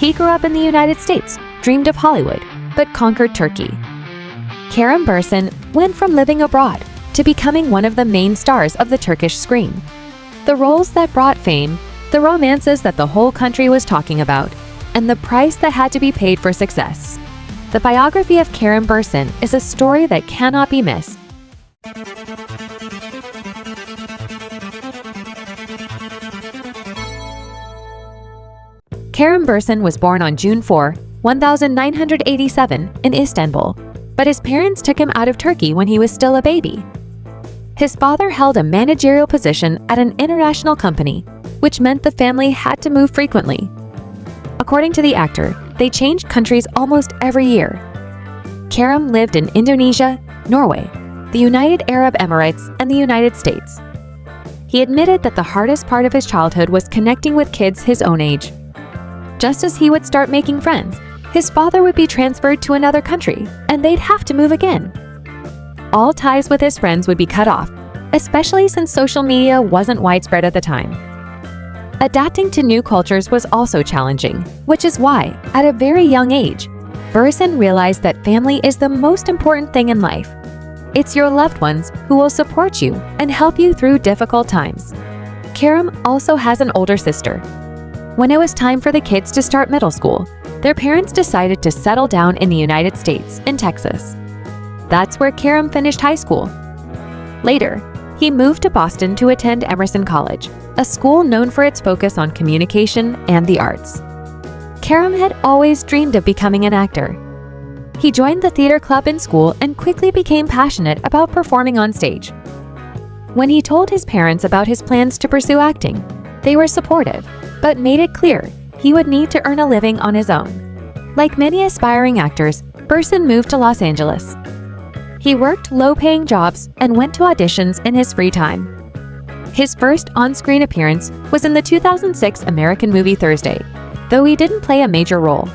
He grew up in the United States, dreamed of Hollywood, but conquered Turkey. Kerem Bürsin went from living abroad to becoming one of the main stars of the Turkish screen. The roles that brought fame, the romances that the whole country was talking about, and the price that had to be paid for success. The biography of Kerem Bürsin is a story that cannot be missed. Kerem Bürsin was born on June 4, 1987 in Istanbul, but his parents took him out of Turkey when he was still a baby. His father held a managerial position at an international company, which meant the family had to move frequently. According to the actor, they changed countries almost every year. Kerem lived in Indonesia, Norway, the United Arab Emirates, and the United States. He admitted that the hardest part of his childhood was connecting with kids his own age. Just as he would start making friends, his father would be transferred to another country, and they'd have to move again. All ties with his friends would be cut off, especially since social media wasn't widespread at the time. Adapting to new cultures was also challenging, which is why, at a very young age, Bürsin realized that family is the most important thing in life. It's your loved ones who will support you and help you through difficult times. Kerem also has an older sister. When it was time for the kids to start middle school, their parents decided to settle down in the United States, in Texas. That's where Kerem finished high school. Later, he moved to Boston to attend Emerson College, a school known for its focus on communication and the arts. Kerem had always dreamed of becoming an actor. He joined the theater club in school and quickly became passionate about performing on stage. When he told his parents about his plans to pursue acting, they were supportive, but made it clear he would need to earn a living on his own. Like many aspiring actors, Bürsin moved to Los Angeles. He worked low-paying jobs and went to auditions in his free time. His first on-screen appearance was in the 2006 American movie Thursday, though he didn't play a major role.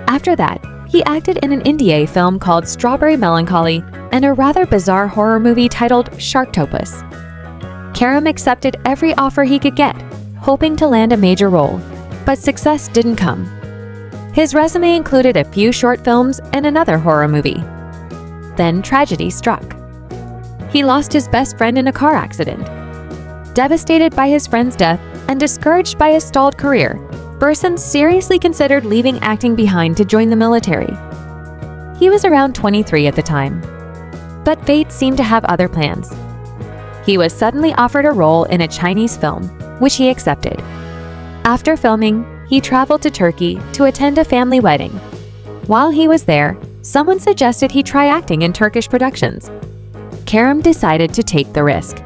After that, he acted in an Indie film called Strawberry Melancholy and a rather bizarre horror movie titled Sharktopus. Kerem accepted every offer he could get, hoping to land a major role, but success didn't come. His resume included a few short films and another horror movie. Then tragedy struck. He lost his best friend in a car accident. Devastated by his friend's death and discouraged by his stalled career, Bürsin seriously considered leaving acting behind to join the military. He was around 23 at the time. But fate seemed to have other plans. He was suddenly offered a role in a Chinese film, which he accepted. After filming, he traveled to Turkey to attend a family wedding. While he was there, someone suggested he try acting in Turkish productions. Kerem decided to take the risk.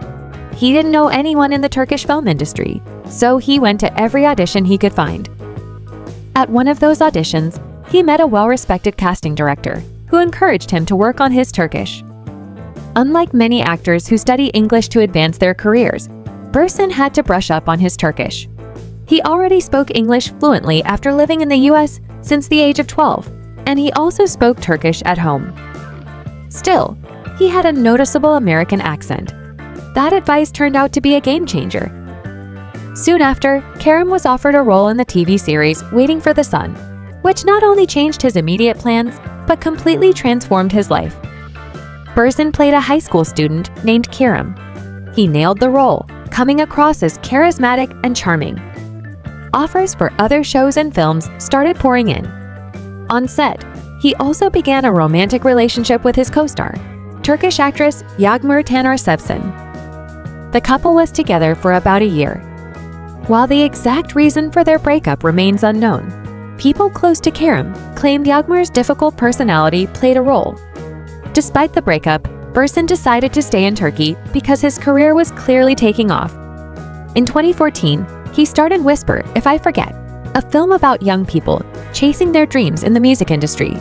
He didn't know anyone in the Turkish film industry, so he went to every audition he could find. At one of those auditions, he met a well-respected casting director who encouraged him to work on his Turkish. Unlike many actors who study English to advance their careers, Bürsin had to brush up on his Turkish. He already spoke English fluently after living in the US since the age of 12, and he also spoke Turkish at home. Still, he had a noticeable American accent. That advice turned out to be a game changer. Soon after, Kerem was offered a role in the TV series Waiting for the Sun, which not only changed his immediate plans, but completely transformed his life. Bürsin played a high school student named Kerem. He nailed the role, coming across as charismatic and charming. Offers for other shows and films started pouring in. On set, he also began a romantic relationship with his co-star, Turkish actress Yağmur Taner Sevsin. The couple was together for about a year. While the exact reason for their breakup remains unknown, people close to Kerem claimed Yağmur's difficult personality played a role. Despite the breakup, Bürsin decided to stay in Turkey because his career was clearly taking off. In 2014, he starred in Whisper If I Forget, a film about young people chasing their dreams in the music industry.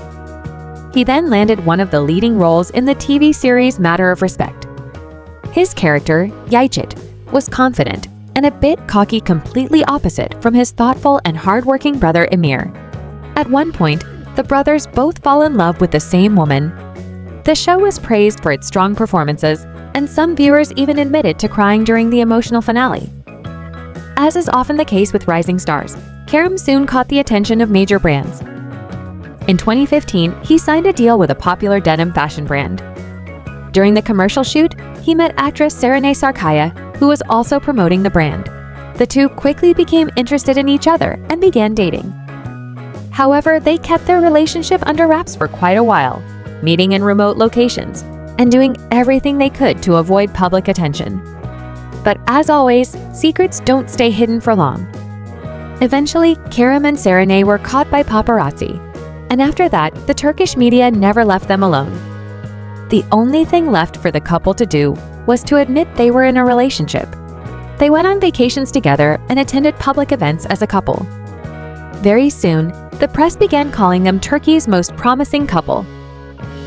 He then landed one of the leading roles in the TV series Matter of Respect. His character, Yaychit, was confident and a bit cocky, completely opposite from his thoughtful and hardworking brother Emir. At one point, the brothers both fall in love with the same woman. The show was praised for its strong performances, and some viewers even admitted to crying during the emotional finale. As is often the case with rising stars, Kerem soon caught the attention of major brands. In 2015, he signed a deal with a popular denim fashion brand. During the commercial shoot, he met actress Serenay Sarkaya, who was also promoting the brand. The two quickly became interested in each other and began dating. However, they kept their relationship under wraps for quite a while, meeting in remote locations and doing everything they could to avoid public attention. But as always, secrets don't stay hidden for long. Eventually, Kerem and Serenay were caught by paparazzi, and after that, the Turkish media never left them alone. The only thing left for the couple to do was to admit they were in a relationship. They went on vacations together and attended public events as a couple. Very soon, the press began calling them Turkey's most promising couple.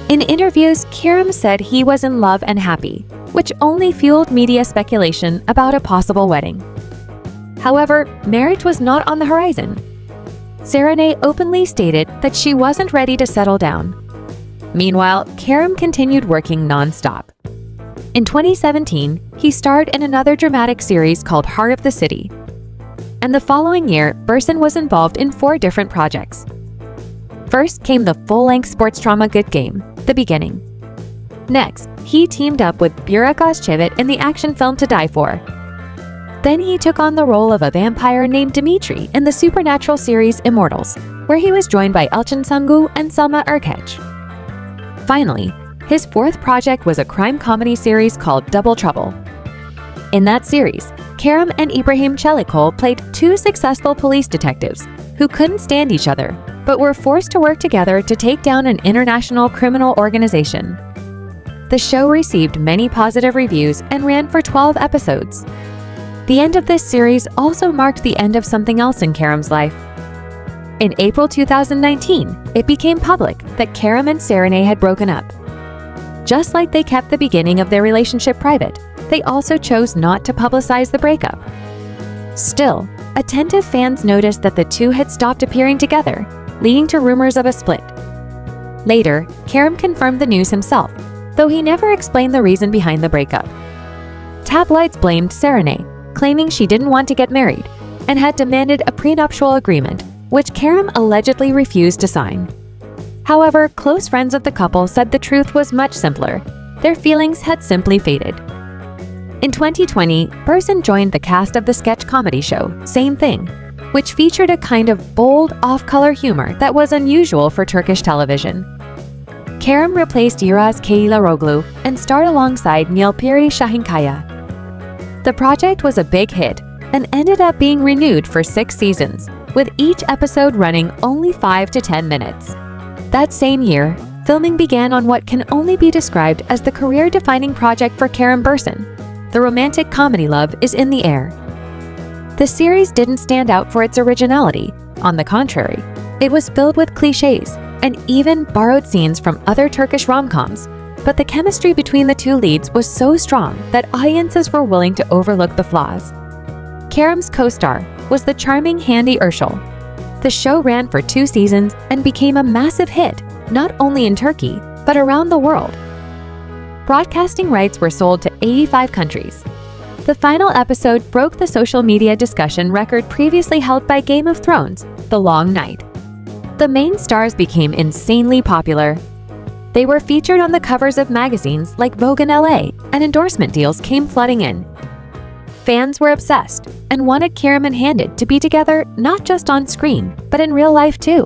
In interviews, Kerem said he was in love and happy, which only fueled media speculation about a possible wedding. However, marriage was not on the horizon. Serenay openly stated that she wasn't ready to settle down. Meanwhile, Kerem continued working non-stop. In 2017, he starred in another dramatic series called Heart of the City. And the following year, Bersin was involved in 4 different projects. First came the full-length sports drama Good Game, The Beginning. Next, he teamed up with Burak Özçivit in the action film To Die For. Then he took on the role of a vampire named Dimitri in the supernatural series Immortals, where he was joined by Elçin Sangu and Selma Erkech. Finally, his 4th project was a crime comedy series called Double Trouble. In that series, Kerem and Ibrahim Çelikol played 2 successful police detectives who couldn't stand each other, but were forced to work together to take down an international criminal organization. The show received many positive reviews and ran for 12 episodes. The end of this series also marked the end of something else in Kerem's life. In April 2019, it became public that Kerem and Serenay had broken up. Just like they kept the beginning of their relationship private, they also chose not to publicize the breakup. Still, attentive fans noticed that the two had stopped appearing together, leading to rumors of a split. Later, Kerem confirmed the news himself, though he never explained the reason behind the breakup. Tabloids blamed Serenay, claiming she didn't want to get married, and had demanded a prenuptial agreement, which Kerem allegedly refused to sign. However, close friends of the couple said the truth was much simpler. Their feelings had simply faded. In 2020, Bersin joined the cast of the sketch comedy show Same Thing, which featured a kind of bold, off-color humor that was unusual for Turkish television. Kerem replaced Yilmaz Kaylaroglu and starred alongside Nilperi Şahinkaya. The project was a big hit and ended up being renewed for 6 seasons, with each episode running only 5 to 10 minutes. That same year, filming began on what can only be described as the career-defining project for Kerem Bürsin. The romantic comedy Love Is in the Air. The series didn't stand out for its originality. On the contrary, it was filled with cliches and even borrowed scenes from other Turkish rom-coms, but the chemistry between the two leads was so strong that audiences were willing to overlook the flaws. Kerem's co-star was the charming Hande Erçel. The show ran for 2 seasons and became a massive hit, not only in Turkey, but around the world. Broadcasting rights were sold to 85 countries. The final episode broke the social media discussion record previously held by Game of Thrones, The Long Night. The main stars became insanely popular. They were featured on the covers of magazines like Vogue and LA, and endorsement deals came flooding in. Fans were obsessed and wanted Kerem and Hande to be together not just on screen, but in real life too.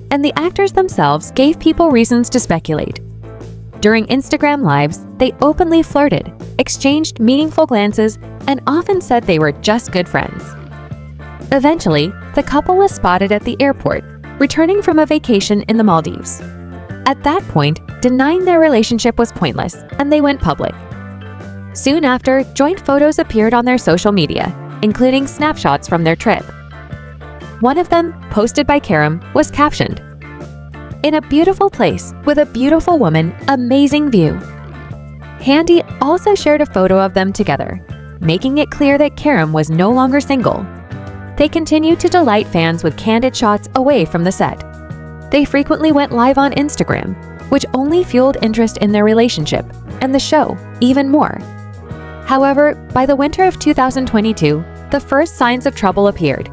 And the actors themselves gave people reasons to speculate. During Instagram Lives, they openly flirted, exchanged meaningful glances, and often said they were just good friends. Eventually, the couple was spotted at the airport, returning from a vacation in the Maldives. At that point, denying their relationship was pointless, and they went public. Soon after, joint photos appeared on their social media, including snapshots from their trip. One of them, posted by Kerem, was captioned, "In a beautiful place, with a beautiful woman, amazing view." Hande also shared a photo of them together, making it clear that Kerem was no longer single. They continued to delight fans with candid shots away from the set. They frequently went live on Instagram, which only fueled interest in their relationship, and the show even more. However, by the winter of 2022, the first signs of trouble appeared.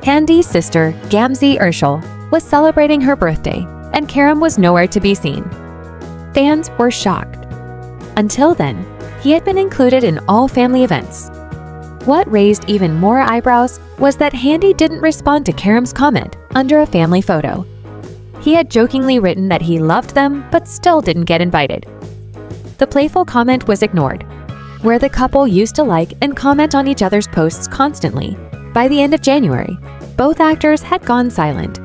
Handy's sister, Gamzee Urschel, was celebrating her birthday, and Kerem was nowhere to be seen. Fans were shocked. Until then, he had been included in all family events. What raised even more eyebrows was that Handy didn't respond to Kerem's comment under a family photo. He had jokingly written that he loved them but still didn't get invited. The playful comment was ignored, where the couple used to like and comment on each other's posts constantly. By the end of January, both actors had gone silent.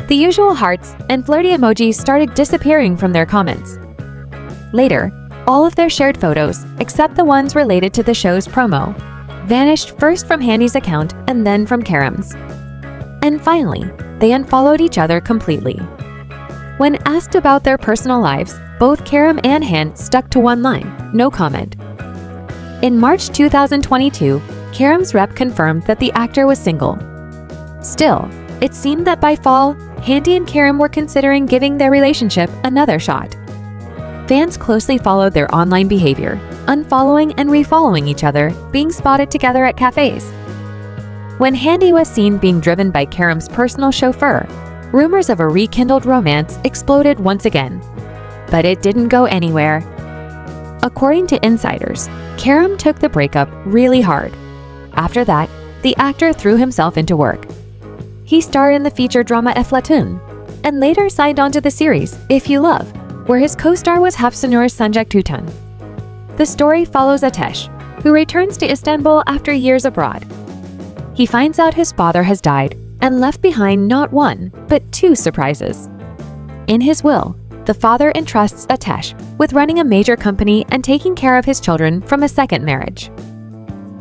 The usual hearts and flirty emojis started disappearing from their comments. Later, all of their shared photos, except the ones related to the show's promo, vanished first from Handy's account and then from Kerem's. And finally, they unfollowed each other completely. When asked about their personal lives, both Kerem and Hand stuck to one line: no comment. In March 2022, Kerem's rep confirmed that the actor was single. Still, it seemed that by fall, Handy and Kerem were considering giving their relationship another shot. Fans closely followed their online behavior, unfollowing and refollowing each other, being spotted together at cafes. When Handy was seen being driven by Kerem's personal chauffeur, rumors of a rekindled romance exploded once again. But it didn't go anywhere. According to insiders, Kerem took the breakup really hard. After that, the actor threw himself into work. He starred in the feature drama Eflatun, and later signed on to the series If You Love, where his co-star was Hafsanur Sancak Tutan. The story follows Atesh, who returns to Istanbul after years abroad. He finds out his father has died and left behind not one, but two surprises. In his will, the father entrusts Atesh with running a major company and taking care of his children from a second marriage.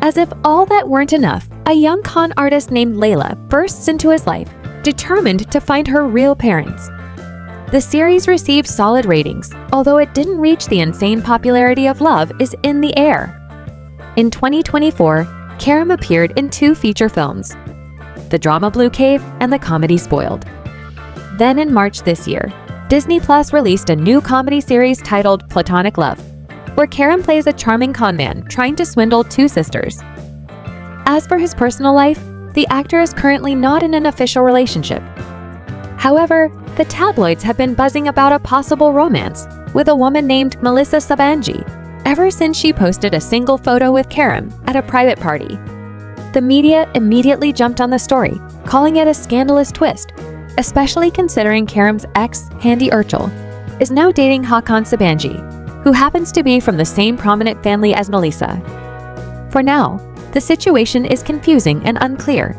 As if all that weren't enough, a young con artist named Layla bursts into his life, determined to find her real parents. The series received solid ratings, although it didn't reach the insane popularity of Love is in the Air. In 2024, Kerem appeared in two feature films, the drama Blue Cave and the comedy Spoiled. Then in March this year, Disney Plus released a new comedy series titled Platonic Love, where Kerem plays a charming conman trying to swindle two sisters. As for his personal life, the actor is currently not in an official relationship. However, the tabloids have been buzzing about a possible romance with a woman named Melissa Sabanji ever since she posted a single photo with Kerem at a private party. The media immediately jumped on the story, calling it a scandalous twist, especially considering Kerem's ex, Handy Urschel, is now dating Hakan Sabanji, who happens to be from the same prominent family as Melissa. For now, the situation is confusing and unclear.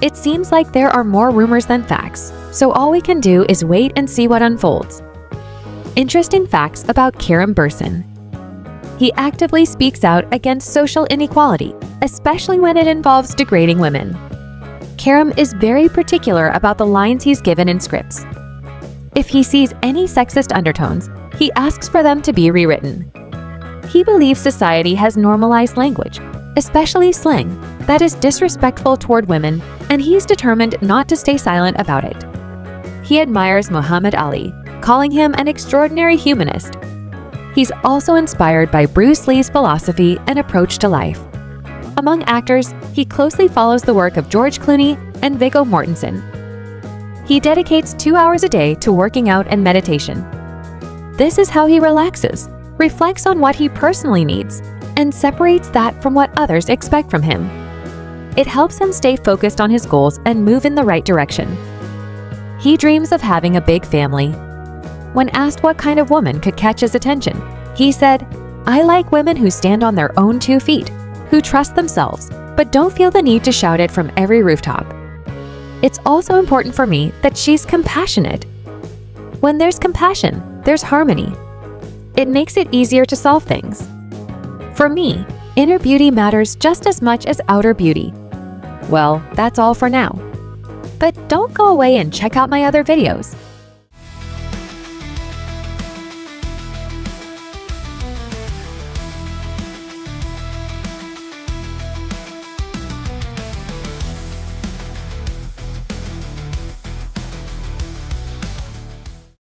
It seems like there are more rumors than facts, so all we can do is wait and see what unfolds. Interesting facts about Kerem Bürsin. He actively speaks out against social inequality, especially when it involves degrading women. Kerem is very particular about the lines he's given in scripts. If he sees any sexist undertones, he asks for them to be rewritten. He believes society has normalized language, especially slang, that is disrespectful toward women, and he's determined not to stay silent about it. He admires Muhammad Ali, calling him an extraordinary humanist. He's also inspired by Bruce Lee's philosophy and approach to life. Among actors, he closely follows the work of George Clooney and Viggo Mortensen. He dedicates 2 hours a day to working out and meditation. This is how he relaxes, reflects on what he personally needs, and separates that from what others expect from him. It helps him stay focused on his goals and move in the right direction. He dreams of having a big family. When asked what kind of woman could catch his attention, he said, "I like women who stand on their own 2 feet, who trust themselves, but don't feel the need to shout it from every rooftop. It's also important for me that she's compassionate. When there's compassion, there's harmony. It makes it easier to solve things. For me, inner beauty matters just as much as outer beauty." Well, that's all for now. But don't go away and check out my other videos.